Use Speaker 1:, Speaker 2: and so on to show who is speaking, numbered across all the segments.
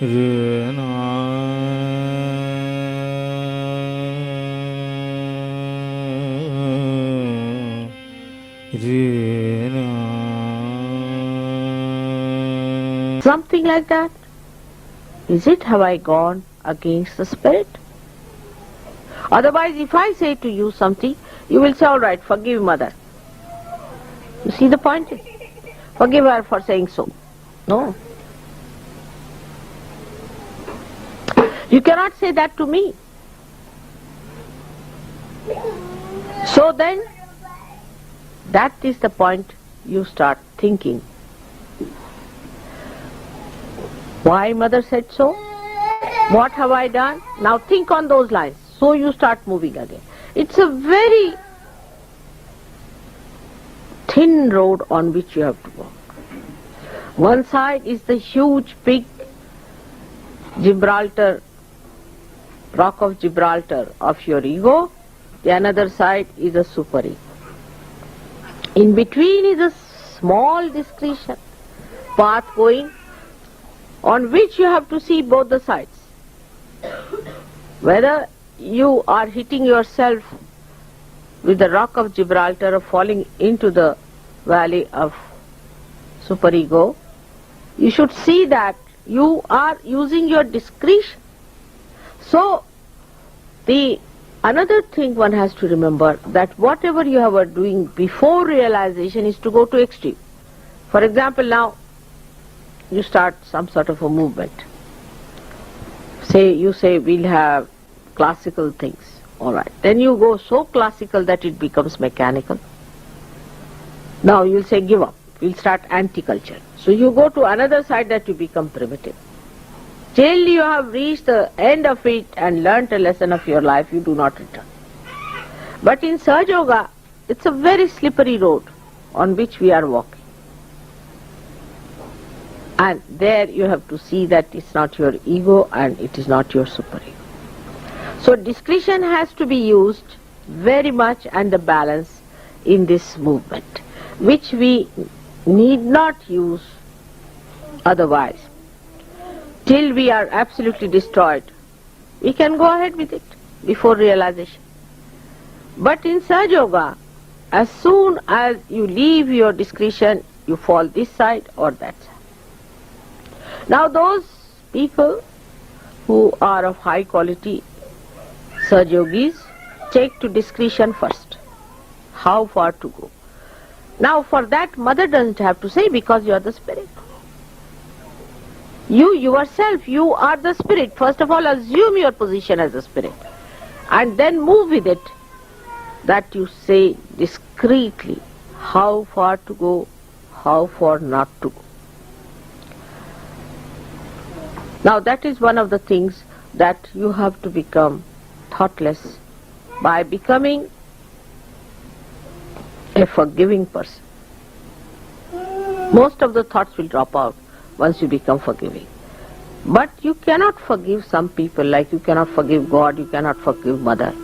Speaker 1: re na re na.
Speaker 2: Something like that. Is it, have I gone against the spirit? Otherwise, if I say to you something, you will say, all right, forgive mother. You see the point? Forgive her for saying so. No. You cannot say that to me. So then, that is the point you start thinking. Why mother said so? What have I done? Now think on those lines. So you start moving again. It's a very thin road on which you have to walk. One side is the huge, big Gibraltar, rock of Gibraltar of your ego. The another side is a super ego. In between is a small discretion path going, on which you have to see both the sides. Whether you are hitting yourself with the rock of Gibraltar or falling into the valley of superego, you should see that you are using your discretion. So, another thing one has to remember, that whatever you are doing before realization is to go to extreme. For example, now you start some sort of a movement. You say we'll have classical things. All right. Then you go so classical that it becomes mechanical. Now you'll say give up. We'll start anti-culture. So you go to another side that you become primitive. Till you have reached the end of it and learnt a lesson of your life, you do not return. But in SahajaYoga, it's a very slippery road on which we are walking. And there you have to see that it's not your ego and it is not your superego. So discretion has to be used very much, and the balance in this movement, which we need not use otherwise. Till we are absolutely destroyed, we can go ahead with it before realization. But in SahajaYoga, as soon as you leave your discretion, you fall this side or that side. Now those people who are of high quality Sahajogis take to discretion first. How far to go? Now for that, mother doesn't have to say, because you are the spirit. You yourself, you are the spirit. First of all, assume your position as a spirit and then move with it, that you say discreetly how far to go, how far not to go. Now that is one of the things that you have to become thoughtless by becoming a forgiving person. Most of the thoughts will drop out once you become forgiving. But you cannot forgive some people, like you cannot forgive God, you cannot forgive mother.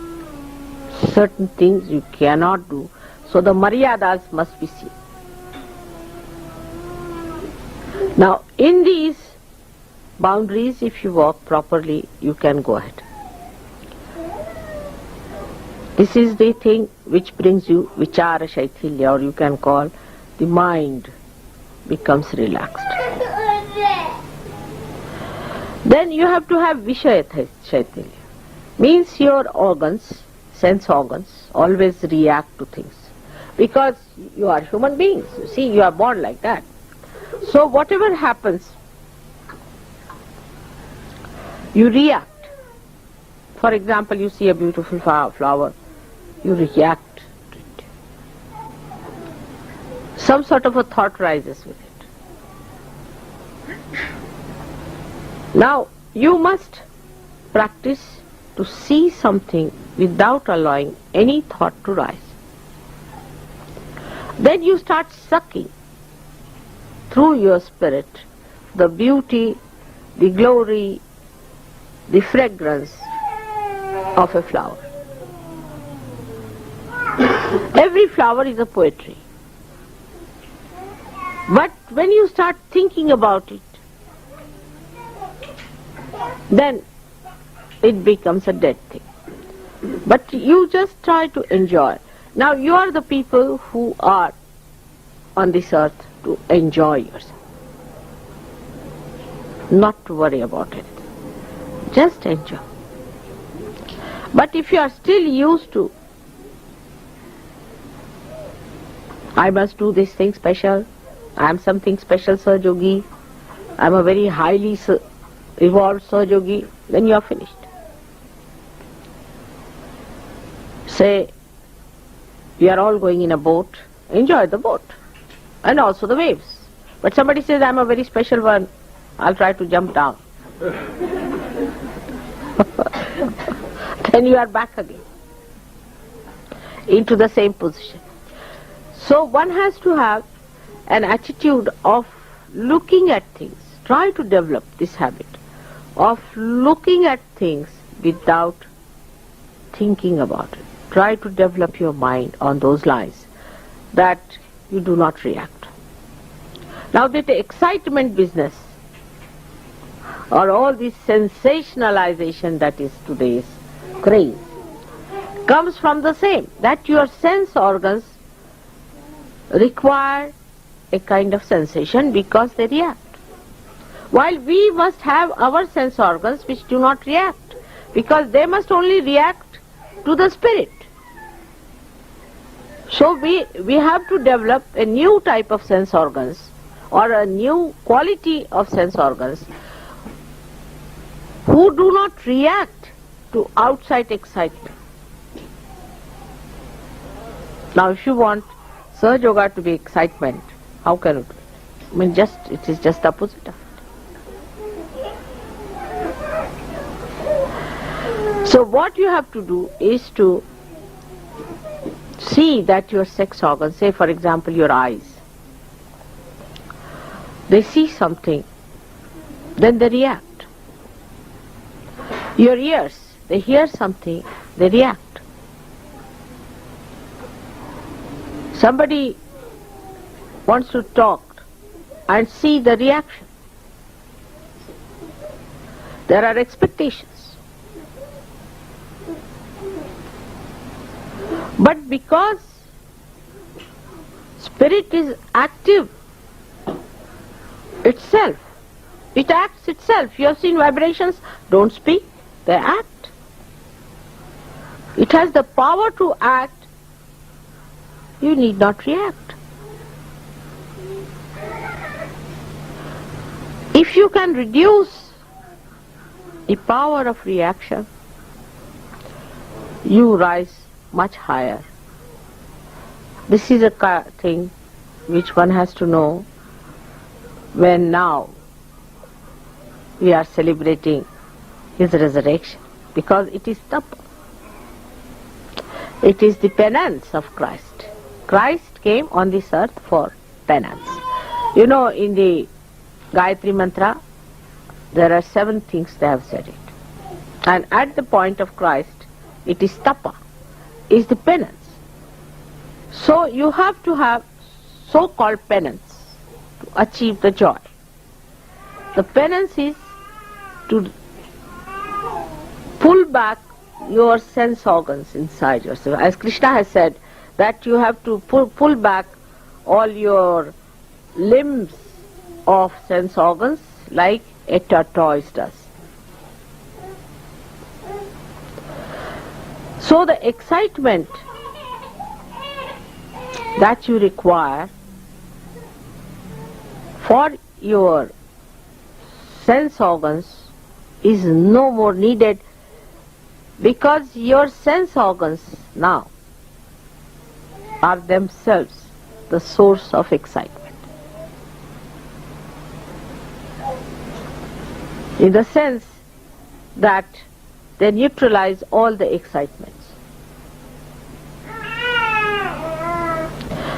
Speaker 2: Certain things you cannot do. So the maryadas must be seen. Now in these boundaries, if you walk properly, you can go ahead. This is the thing which brings you vichara shaithilya, or you can call the mind becomes relaxed. Then you have to have vishaya shaithilya. Means your organs, sense organs, always react to things. Because you are human beings. You see, you are born like that. So whatever happens, you react. For example, you see a beautiful flower, you react to it. Some sort of a thought rises with it. Now, you must practice to see something without allowing any thought to rise. Then you start sucking through your spirit the beauty, the glory, the fragrance of a flower. Every flower is a poetry. But when you start thinking about it, then it becomes a dead thing. But you just try to enjoy. Now you are the people who are on this earth to enjoy yourself. Not to worry about it. Just enjoy. But if you are still used to, I must do this thing special, I am something special Sahaja-yogi, I am a very highly evolved Sahaja-yogi, then you are finished. Say, we are all going in a boat, enjoy the boat and also the waves. But somebody says, I am a very special one, I'll try to jump down. Then you are back again into the same position. So one has to have an attitude of looking at things. Try to develop this habit of looking at things without thinking about it. Try to develop your mind on those lines that you do not react. Now that the excitement business or all this sensationalization that is today's craze comes from the same, that your sense organs require a kind of sensation because they react. While we must have our sense organs which do not react, because they must only react to the spirit. So we have to develop a new type of sense organs or a new quality of sense organs who do not react to outside excitement. Now if you want Sahaja Yoga to be excitement, how can you do it? I mean, it is just the opposite of it. So what you have to do is to see that your sex organs, say for example your eyes, they see something, then they react. Your ears, they hear something, they react. Somebody wants to talk and see the reaction. There are expectations. But because spirit is active itself, it acts itself. You have seen vibrations, don't speak, they act. It has the power to act. You need not react. If you can reduce the power of reaction, you rise much higher. This is a thing which one has to know when now we are celebrating his resurrection, because it is tapa. It is the penance of Christ. Christ came on this earth for penance. You know, in the Gayatri Mantra, there are 7 things they have said it. And at the point of Christ, it is tapa, is the penance. So you have to have so-called penance to achieve the joy. The penance is to pull back your sense organs inside yourself. As Krishna has said, that you have to pull back all your limbs of sense organs like a tortoise does. So the excitement that you require for your sense organs is no more needed, because your sense organs now are themselves the source of excitement. In the sense that they neutralize all the excitements.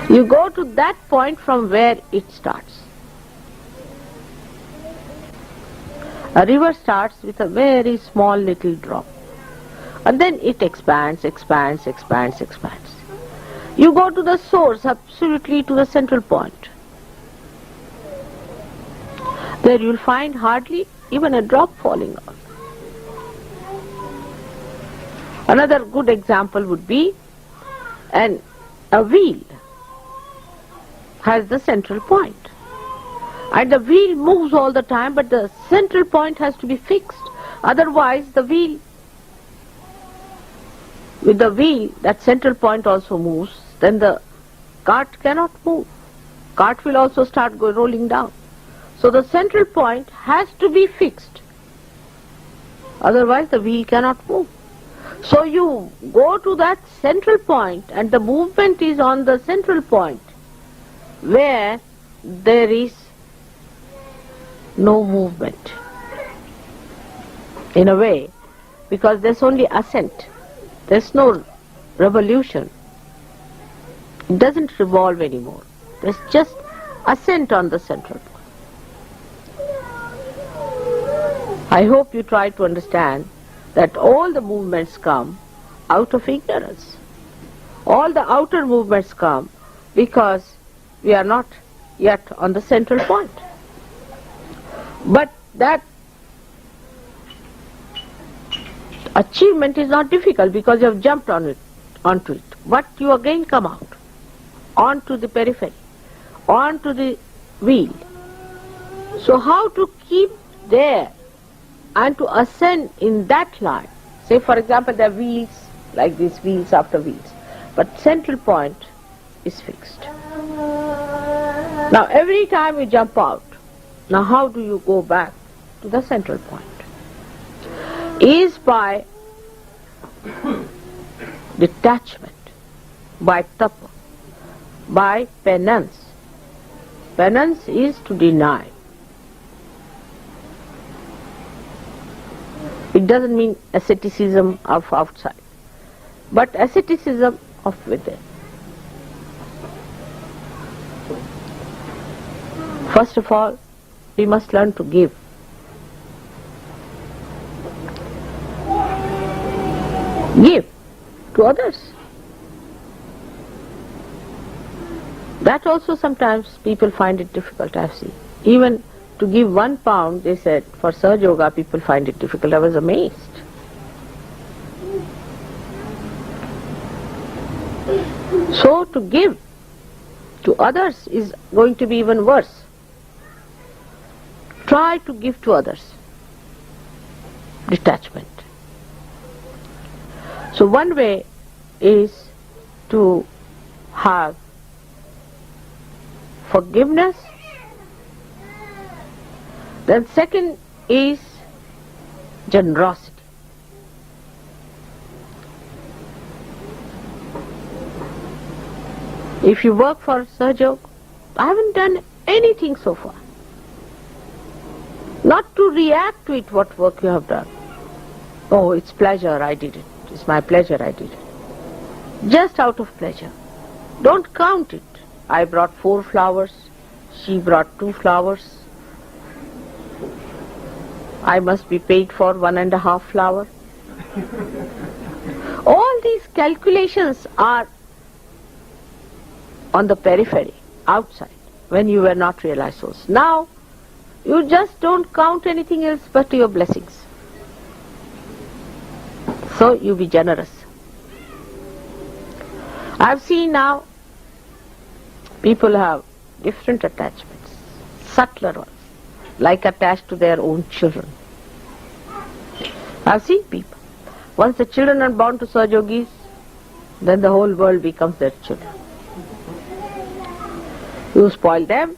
Speaker 2: You go to that point from where it starts. A river starts with a very small little drop, and then it expands, expands, expands, expands. You go to the source, absolutely to the central point. There you will find hardly even a drop falling out. Another good example would be a wheel has the central point. And the wheel moves all the time, but the central point has to be fixed. Otherwise, with the wheel, that central point also moves, then the cart cannot move. Cart will also start rolling down. So the central point has to be fixed. Otherwise, the wheel cannot move. So you go to that central point, and the movement is on the central point, where there is no movement, in a way, because there's only ascent. There's no revolution. It doesn't revolve anymore. There's just ascent on the central point. I hope you try to understand that all the movements come out of ignorance. All the outer movements come because we are not yet on the central point. But that achievement is not difficult because you have jumped onto it. But you again come out, onto the periphery, onto the wheel. So how to keep there and to ascend in that line? Say for example there are wheels, like these wheels after wheels, but central point is fixed. Now every time you jump out, now how do you go back to the central point? Is by detachment, by tapa, by penance. Penance is to deny. It doesn't mean asceticism of outside, but asceticism of within. First of all, we must learn to give. Give to others. That also sometimes people find it difficult, I see. Even to give £1, they said, for SahajaYoga people find it difficult. I was amazed. So to give to others is going to be even worse. Try to give to others. Detachment. So one way is to have forgiveness. Then second is generosity. If you work for SahajaYoga, I haven't done anything so far. Not to react to it, what work you have done. Oh, it's pleasure, I did it. It's my pleasure, I did it. Just out of pleasure. Don't count it. I brought 4 flowers, she brought 2 flowers. I must be paid for 1.5 flower. All these calculations are on the periphery, outside, when you were not realized souls. Now, you just don't count anything else but your blessings. So you be generous. I've seen now people have different attachments, subtler ones, like attached to their own children. I've seen people. Once the children are born to SahajaYogis, then the whole world becomes their children. You spoil them,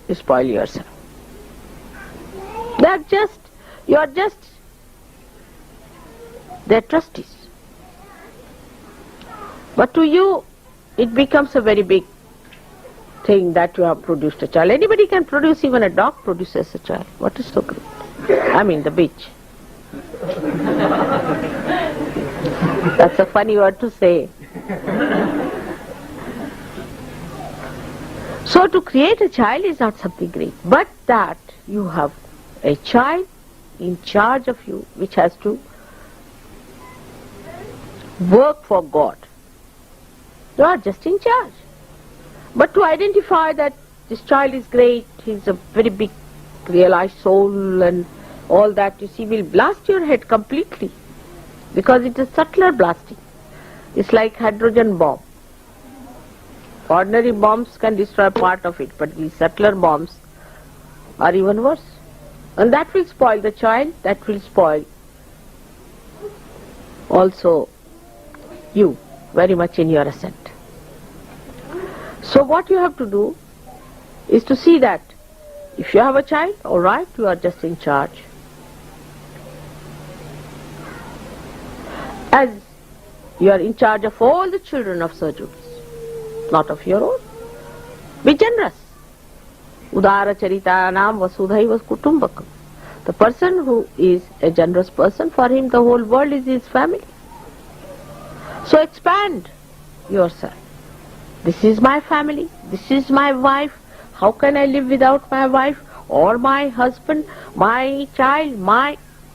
Speaker 2: you spoil yourself. You are just their trustees. But to you, it becomes a very big thing that you have produced a child. Anybody can produce, even a dog produces a child. What is so great? I mean the beach. That's a funny word to say. So to create a child is not something great, but that you have a child in charge of you, which has to work for God. You are just in charge. But to identify that this child is great, he's a very big realized soul and all that, you see, will blast your head completely. because it is subtler blasting. It's like hydrogen bomb. Ordinary bombs can destroy part of it, but these subtler bombs are even worse. And that will spoil the child, that will spoil also you very much in your ascent. So what you have to do is to see that if you have a child, all right, you are just in charge. As you are in charge of all the children of SahajaYogis, not of your own. Be generous. Udara charitanam vasudhaiva kutumbakam. The person who is a generous person, for him the whole world is his family. So expand yourself. This is my family, this is my wife. How can I live without my wife or my husband, my child,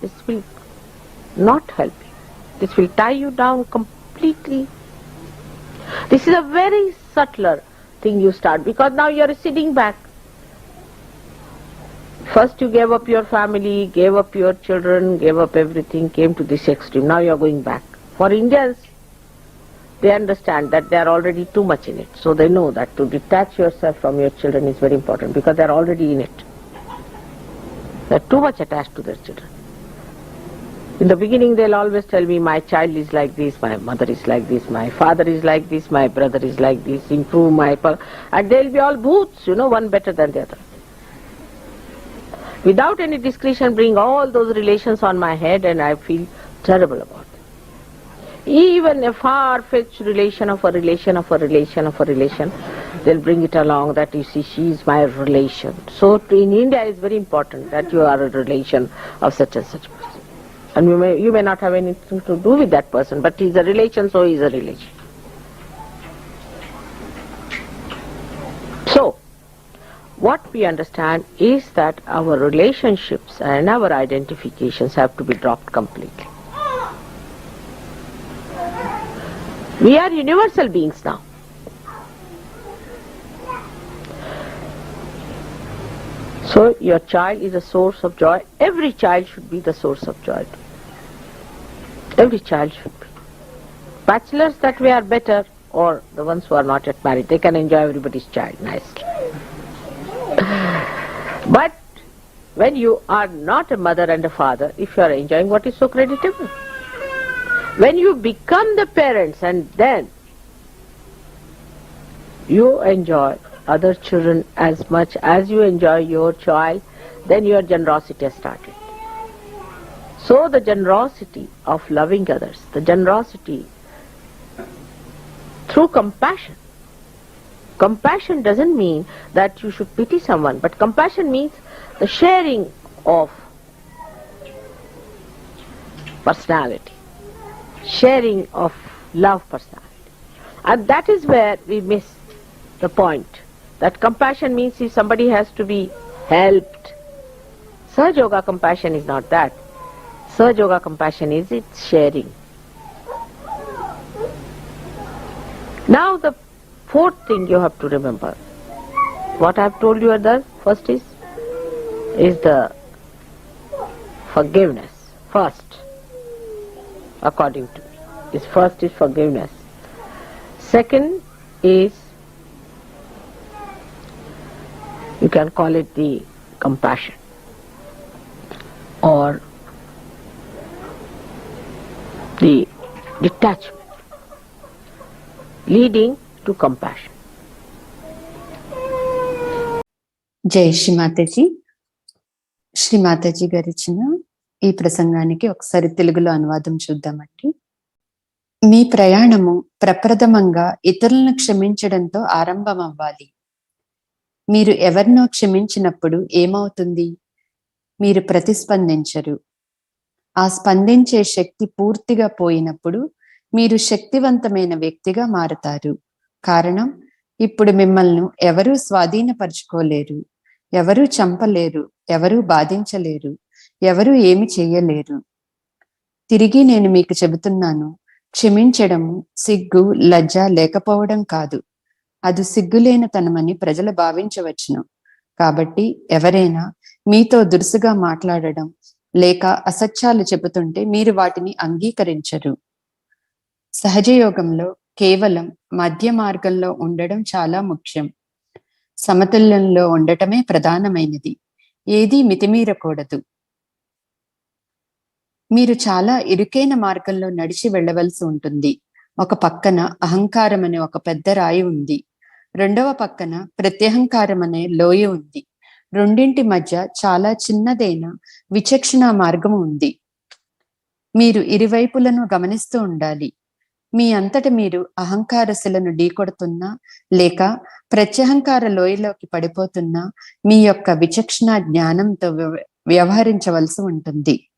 Speaker 2: this will not help you. This will tie you down completely. This is a very subtler thing you start, because now you are sitting back. First you gave up your family, gave up your children, gave up everything, came to this extreme. Now you are going back. For Indians, they understand that they are already too much in it. So they know that to detach yourself from your children is very important, because they are already in it. They are too much attached to their children. In the beginning they'll always tell me, my child is like this, my mother is like this, my father is like this, my brother is like this, improve my... And they'll be all booths, one better than the other. Without any discretion, bring all those relations on my head, and I feel terrible about it. Even a far-fetched relation of a relation of a relation of a relation, they'll bring it along that, you see, she is my relation. So in India it's very important that you are a relation of such and such person. And you may not have anything to do with that person, but he's a relation, so he's a relation. So, what we understand is that our relationships and our identifications have to be dropped completely. We are universal beings now. So your child is a source of joy. Every child should be the source of joy. Every child should be. Bachelors that way are better, or the ones who are not yet married, they can enjoy everybody's child nicely. But when you are not a mother and a father, if you are enjoying, what is so creditable? When you become the parents and then you enjoy other children as much as you enjoy your child, then your generosity has started. So the generosity of loving others, the generosity through compassion. Compassion doesn't mean that you should pity someone, but compassion means the sharing of personality, sharing of love personality. And that is where we miss the point. That compassion means if somebody has to be helped. SahajaYoga compassion is not that. SahajaYoga compassion is its sharing. Now the fourth thing you have to remember. What I have told you at the first is the forgiveness. First, according to me, first is forgiveness. Second is, you can call it the compassion or the detachment leading to compassion.
Speaker 1: జై శ్రీమాతాజీ. శ్రీమాతాజీ గారు ఇచ్చిన ఈ ప్రసంగానికి ఒకసారి తెలుగులో అనువాదం చూద్దామండి. మీ ప్రయాణము ప్రప్రథమంగా ఇతరులను క్షమించడంతో ఆరంభం అవ్వాలి. మీరు ఎవరినో క్షమించినప్పుడు ఏమవుతుంది? మీరు ప్రతిస్పందించరు. ఆ స్పందించే శక్తి పూర్తిగా పోయినప్పుడు మీరు శక్తివంతమైన వ్యక్తిగా మారుతారు. కారణం, ఇప్పుడు మిమ్మల్ని ఎవరూ స్వాధీనపరుచుకోలేరు, ఎవరూ చంపలేరు, ఎవరూ బాధించలేరు, ఎవరూ ఏమి చెయ్యలేరు. తిరిగి నేను మీకు చెబుతున్నాను, క్షమించడము సిగ్గు, లజ్జ లేకపోవడం కాదు, అది సిగ్గులేనితనమని ప్రజలు భావించవచ్చును. కాబట్టి ఎవరైనా మీతో దురుసుగా మాట్లాడడం, లేక అసత్యాలు చెబుతుంటే మీరు వాటిని అంగీకరించరు. సహజయోగంలో కేవలం మధ్య మార్గంలో ఉండడం చాలా ముఖ్యం. సమతుల్యంలో ఉండటమే ప్రధానమైనది. ఏదీ మితిమీరకూడదు. మీరు చాలా ఇరుకైన మార్గంలో నడిచి వెళ్ళవలసి ఉంటుంది. ఒక పక్కన అహంకారం అనే ఒక పెద్ద రాయి ఉంది. రెండవ పక్కన ప్రత్యహంకారం అనే లోయ ఉంది. రెండింటి మధ్య చాలా చిన్నదైన విచక్షణ మార్గం ఉంది. మీరు ఇరువైపులను గమనిస్తూ ఉండాలి. మీ అంతట మీరు అహంకారశిలను ఢీకొడుతున్నా లేక ప్రత్యహంకార లోయలోకి పడిపోతున్నా మీ యొక్క విచక్షణ జ్ఞానంతో వ్యవహరించవలసి ఉంటుంది.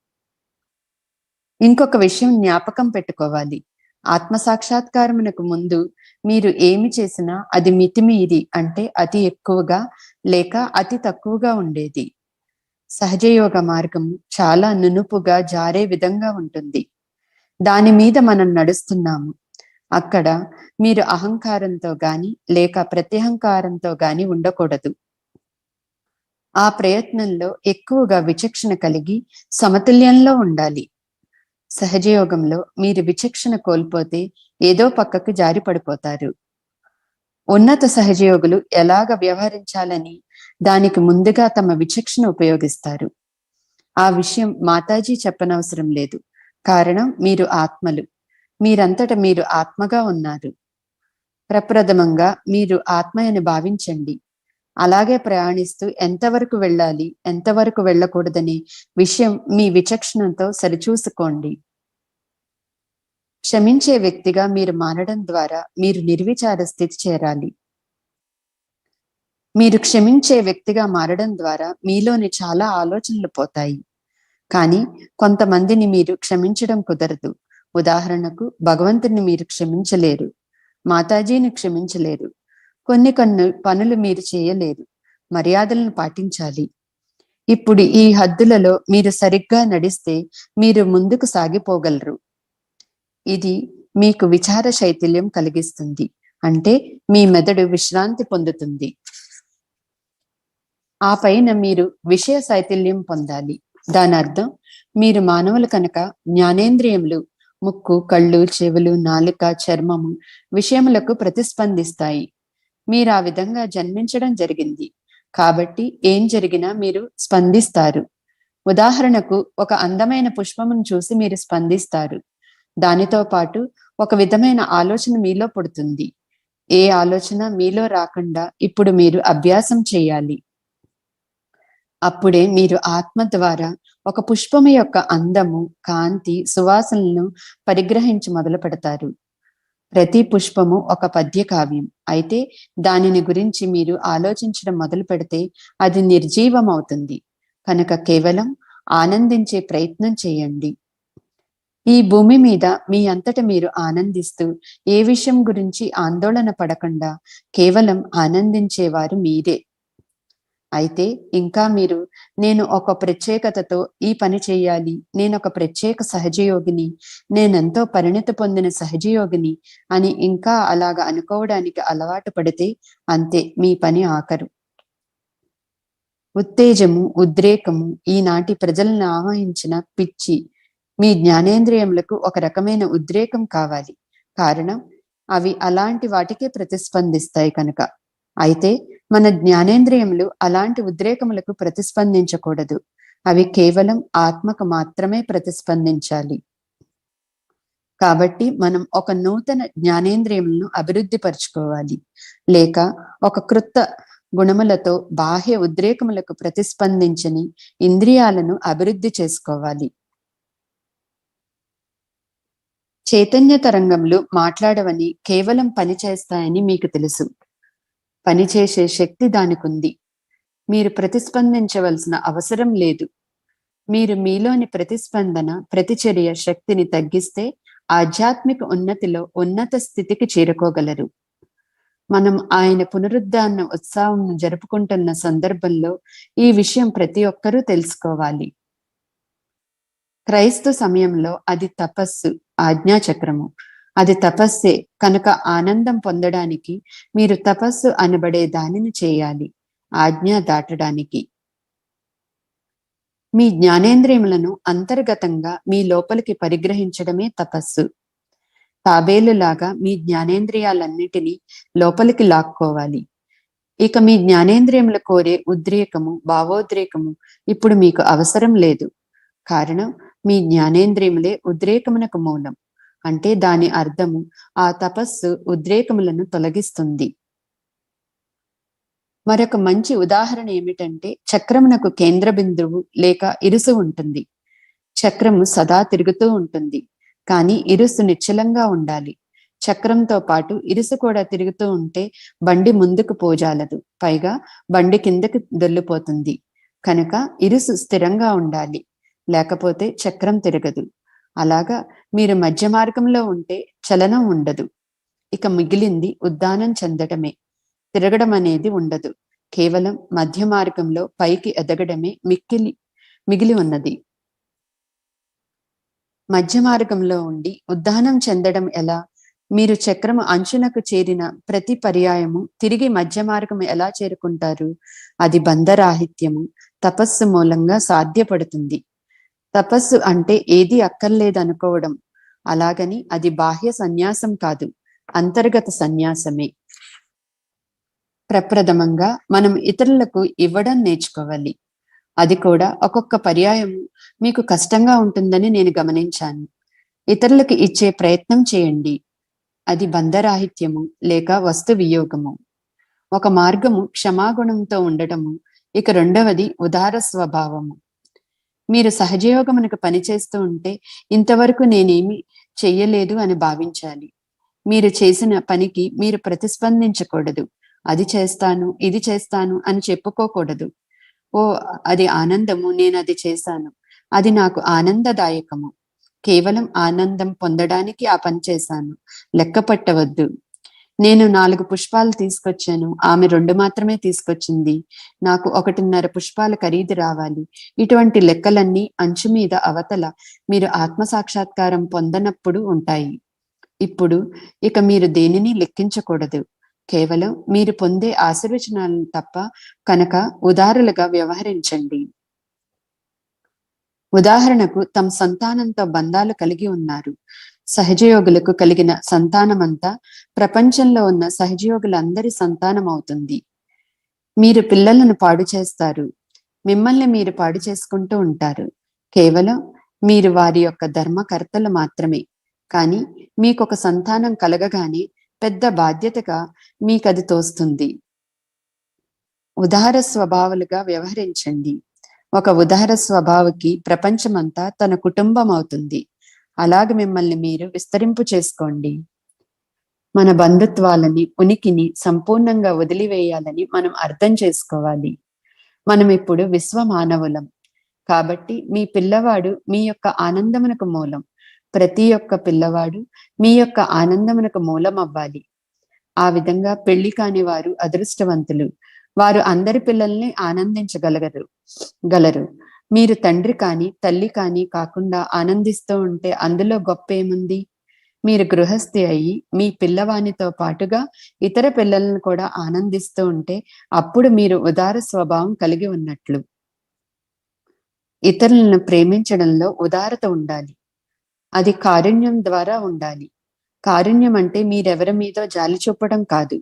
Speaker 1: ఇంకొక విషయం జ్ఞాపకం పెట్టుకోవాలి. ఆత్మసాక్షాత్కారమునకు ముందు మీరు ఏమి చేసినా అది మితిమీరి అంటే అతి ఎక్కువగా లేక అతి తక్కువగా ఉండేది. సహజయోగ మార్గం చాలా నునుపుగా జారే విధంగా ఉంటుంది. దాని మీద మనం నడుస్తున్నాము. అక్కడ మీరు అహంకారంతో గాని లేక ప్రత్యహంకారంతో గాని ఉండకూడదు. ఆ ప్రయత్నంలో ఎక్కువగా విచక్షణ కలిగి సమతుల్యంలో ఉండాలి. సహజయోగంలో మీరు విచక్షణ కోల్పోతే ఏదో పక్కకు జారి పడిపోతారు. ఉన్నత సహజయోగులు ఎలాగ వ్యవహరించాలని దానికి ముందుగా తమ విచక్షణ ఉపయోగిస్తారు. ఆ విషయం మాతాజీ చెప్పనవసరం లేదు. కారణం మీరు ఆత్మలు. మీరంతట మీరు ఆత్మగా ఉన్నారు. ప్రప్రథమంగా మీరు ఆత్మ అని భావించండి. అలాగే ప్రయాణిస్తూ ఎంతవరకు వెళ్ళాలి, ఎంతవరకు వెళ్ళకూడదని విషయం మీ విచక్షణతో సరిచూసుకోండి. క్షమించే వ్యక్తిగా మీరు మారడం ద్వారా మీరు నిర్విచార స్థితి చేరాలి. మీరు క్షమించే వ్యక్తిగా మారడం ద్వారా మీలోని చాలా ఆలోచనలు పోతాయి. కానీ కొంతమందిని మీరు క్షమించడం కుదరదు. ఉదాహరణకు భగవంతుని మీరు క్షమించలేరు, మాతాజీని క్షమించలేరు, కొన్ని పనులు మీరు చేయలేరు, మర్యాదలను పాటించాలి. ఇప్పుడు ఈ హద్దులలో మీరు సరిగ్గా నడిస్తే మీరు ముందుకు సాగిపోగలరు. ఇది మీకు విచార శైథిల్యం కలిగిస్తుంది. అంటే మీ మెదడు విశ్రాంతి పొందుతుంది. ఆ పైన మీరు విషయ శైథిల్యం పొందాలి. దాని అర్థం మీరు మానవులు కనుక జ్ఞానేంద్రియములు ముక్కు, కళ్ళు, చెవులు, నాలుక, చర్మము విషయములకు ప్రతిస్పందిస్తాయి. మీరు ఆ విధంగా జన్మించడం జరిగింది కాబట్టి ఏం జరిగినా మీరు స్పందిస్తారు. ఉదాహరణకు ఒక అందమైన పుష్పమును చూసి మీరు స్పందిస్తారు. దానితో పాటు ఒక విధమైన ఆలోచన మీలో పుడుతుంది. ఏ ఆలోచన మీలో రాకుండా ఇప్పుడు మీరు అభ్యాసం చేయాలి. అప్పుడే మీరు ఆత్మ ద్వారా ఒక పుష్పము యొక్క అందము, కాంతి, సువాసనలను పరిగ్రహించి మొదలు పెడతారు. ప్రతి పుష్పము ఒక పద్య కావ్యం. అయితే దానిని గురించి మీరు ఆలోచించడం మొదలు పెడితే అది నిర్జీవం అవుతుంది. కనుక కేవలం ఆనందించే ప్రయత్నం చేయండి. ఈ భూమి మీద మీ అంతట మీరు ఆనందిస్తూ ఏ విషయం గురించి ఆందోళన పడకుండా కేవలం ఆనందించేవారు మీరే. అయితే ఇంకా మీరు నేను ఒక ప్రత్యేకతతో ఈ పని చేయాలి, నేను ఒక ప్రత్యేక సహజయోగిని, నేనెంతో పరిణతి పొందిన సహజయోగిని అని ఇంకా అలాగ అనుకోవడానికి అలవాటు పడితే అంతే, మీ పని ఆఖరు. ఉత్తేజము, ఉద్రేకము ఈనాటి ప్రజలను ఆవహించిన పిచ్చి. మీ జ్ఞానేంద్రియములకు ఒక రకమైన ఉద్రేకం కావాలి. కారణం అవి అలాంటి వాటికే ప్రతిస్పందిస్తాయి కనుక. అయితే మన జ్ఞానేంద్రియములు అలాంటి ఉద్రేకములకు ప్రతిస్పందించకూడదు. అవి కేవలం ఆత్మకు మాత్రమే ప్రతిస్పందించాలి. కాబట్టి మనం ఒక నూతన జ్ఞానేంద్రియములను అభివృద్ధి పరచుకోవాలి. లేక ఒక కృత గుణములతో బాహ్య ఉద్రేకములకు ప్రతిస్పందించని ఇంద్రియాలను అభివృద్ధి చేసుకోవాలి. చైతన్య తరంగములు మాట్లాడవని, కేవలం పని చేస్తాయని మీకు తెలుసు. పనిచేసే శక్తి దానికుంది. మీరు ప్రతిస్పందించవలసిన అవసరం లేదు. మీరు మీలోని ప్రతిస్పందన, ప్రతిచర్య శక్తిని తగ్గిస్తే ఆధ్యాత్మిక ఉన్నతిలో ఉన్నత స్థితికి చేరుకోగలరు. మనం ఆయన పునరుద్ధాన ఉత్సవం జరుపుకుంటున్న సందర్భంలో ఈ విషయం ప్రతి ఒక్కరూ తెలుసుకోవాలి. క్రైస్తు సమయంలో అది తపస్సు, ఆజ్ఞాచక్రము. అది తపస్సే కనుక ఆనందం పొందడానికి మీరు తపస్సు అనబడే దానిని చేయాలి, ఆజ్ఞ దాటడానికి. మీ జ్ఞానేంద్రియములను అంతర్గతంగా మీ లోపలికి పరిగ్రహించడమే తపస్సు. తాబేలులాగా మీ జ్ఞానేంద్రియాలన్నిటినీ లోపలికి లాక్కోవాలి. ఇక మీ జ్ఞానేంద్రియములు కోరే ఉద్రేకము, భావోద్రేకము ఇప్పుడు మీకు అవసరం లేదు. కారణం, మీ జ్ఞానేంద్రియములే ఉద్రేకమునకు మూలం. అంటే దాని అర్థము, ఆ తపస్సు ఉద్రేకములను తొలగిస్తుంది. మరొక మంచి ఉదాహరణ ఏమిటంటే, చక్రమునకు కేంద్ర బిందువు లేక ఇరుసు ఉంటుంది. చక్రము సదా తిరుగుతూ ఉంటుంది, కానీ ఇరుసు నిశ్చలంగా ఉండాలి. చక్రంతో పాటు ఇరుసు కూడా తిరుగుతూ ఉంటే బండి ముందుకు పోజాలదు, పైగా బండి కిందకి దొల్లిపోతుంది. కనుక ఇరుసు స్థిరంగా ఉండాలి, లేకపోతే చక్రం తిరగదు. అలాగా మీరు మధ్య మార్గంలో ఉంటే చలనం ఉండదు. ఇక మిగిలింది ఉద్దానం చెందడమే. తిరగడం అనేది ఉండదు. కేవలం మధ్య మార్గంలో పైకి ఎదగడమే మిగిలి ఉన్నది. మధ్య మార్గంలో ఉండి ఉద్దానం చెందడం ఎలా? మీరు చక్రము అంచునకు చేరిన ప్రతి పర్యాయము తిరిగి మధ్య మార్గం ఎలా చేరుకుంటారు? అది బంధరాహిత్యము, తపస్సు మూలంగా సాధ్యపడుతుంది. తపస్సు అంటే ఏది అక్కర్లేదనుకోవడం. అలాగని అది బాహ్య సన్యాసం కాదు, అంతర్గత సన్యాసమే. ప్రప్రథమంగా మనం ఇతరులకు ఇవ్వడం నేర్చుకోవాలి. అది కూడా ఒక్కొక్క పర్యాయము మీకు కష్టంగా ఉంటుందని నేను గమనించాను. ఇతరులకు ఇచ్చే ప్రయత్నం చేయండి. అది బంధరాహిత్యము లేక వస్తు వియోగము. ఒక మార్గము క్షమాగుణంతో ఉండటము, ఇక రెండవది ఉదార స్వభావము. మీరు సహజయోగమునకు పనిచేస్తూ ఉంటే ఇంతవరకు నేనేమి చెయ్యలేదు అని భావించాలి. మీరు చేసిన పనికి మీరు ప్రతిస్పందించకూడదు. అది చేస్తాను, ఇది చేస్తాను అని చెప్పుకోకూడదు. ఓ, అది ఆనందము, నేను అది చేశాను, అది నాకు ఆనందదాయకము, కేవలం ఆనందం పొందడానికి ఆ పని చేశాను, లెక్క పట్టవద్దు. నేను 4 పుష్పాలు తీసుకొచ్చాను, ఆమె 2 మాత్రమే తీసుకొచ్చింది, నాకు 1.5 పుష్పాల ఖరీదు రావాలి. ఇటువంటి లెక్కలన్నీ అంచు మీద అవతల మీరు ఆత్మసాక్షాత్కారం పొందనప్పుడు ఉంటాయి. ఇప్పుడు ఇక మీరు దేనిని లెక్కించకూడదు, కేవలం మీరు పొందే ఆశీర్వచనాలను తప్ప. కనుక ఉదారులుగా వ్యవహరించండి. ఉదాహరణకు, తమ సంతానంతో బంధాలు కలిగి ఉన్నారు. సహజయోగులకు కలిగిన సంతానమంతా ప్రపంచంలో ఉన్న సహజయోగులందరి సంతానం అవుతుంది. మీరు పిల్లలను పాడు చేస్తారు, మిమ్మల్ని మీరు పాడు చేసుకుంటూ ఉంటారు. కేవలం మీరు వారి యొక్క ధర్మకర్తలు మాత్రమే. కానీ మీకొక సంతానం కలగగానే పెద్ద బాధ్యతగా మీకది తోస్తుంది. ఉదార స్వభావాలుగా వ్యవహరించండి. ఒక ఉదార స్వభావికి ప్రపంచమంతా తన కుటుంబం అవుతుంది. అలాగ మిమ్మల్ని మీరు విస్తరింపు చేసుకోండి. మన బంధుత్వాలని, ఉనికిని సంపూర్ణంగా వదిలివేయాలని మనం అర్థం చేసుకోవాలి. మనం ఇప్పుడు విశ్వమానవులం. కాబట్టి మీ పిల్లవాడు మీ యొక్క ఆనందమునకు మూలం. ప్రతి ఒక్క పిల్లవాడు మీ యొక్క ఆనందమునకు మూలం అవ్వాలి. ఆ విధంగా పెళ్లి కాని వారు అదృష్టవంతులు. వారు అందరి పిల్లల్ని ఆనందించగలరు. మీరు తండ్రి కాని తల్లి కాని కాకుండా ఆనందిస్తూ ఉంటే అందులో గొప్ప ఏముంది? మీరు గృహస్థి అయ్యి మీ పిల్లవానితో పాటుగా ఇతర పిల్లలను కూడా ఆనందిస్తూ ఉంటే అప్పుడు మీరు ఉదార స్వభావం కలిగి ఉన్నట్లు. ఇతరులను ప్రేమించడంలో ఉదారత ఉండాలి. అది కారుణ్యం ద్వారా ఉండాలి. కారుణ్యం అంటే మీరెవరి మీదో జాలి చూపడం కాదు.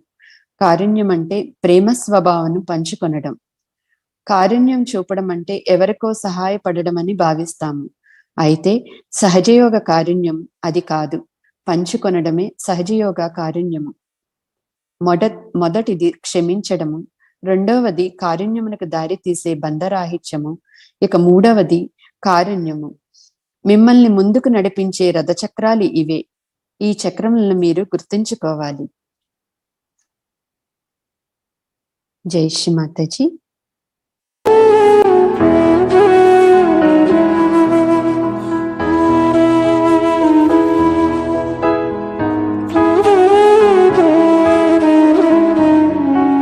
Speaker 1: కారుణ్యం అంటే ప్రేమ స్వభావాన్ని పంచుకొనడం. కారుణ్యం చూపడం అంటే ఎవరికో సహాయపడడం అని భావిస్తాము. అయితే సహజయోగ కారుణ్యం అది కాదు. పంచుకొనడమే సహజయోగ కారుణ్యము. మొదటిది క్షమించడము, రెండవది కారుణ్యమునకు దారి తీసే బంధరాహిత్యము, ఇక మూడవది కారుణ్యము. మిమ్మల్ని ముందుకు నడిపించే రథచక్రాలు ఇవే. ఈ చక్రములను మీరు గుర్తుంచుకోవాలి. జై శ్రీ మాతాజీ.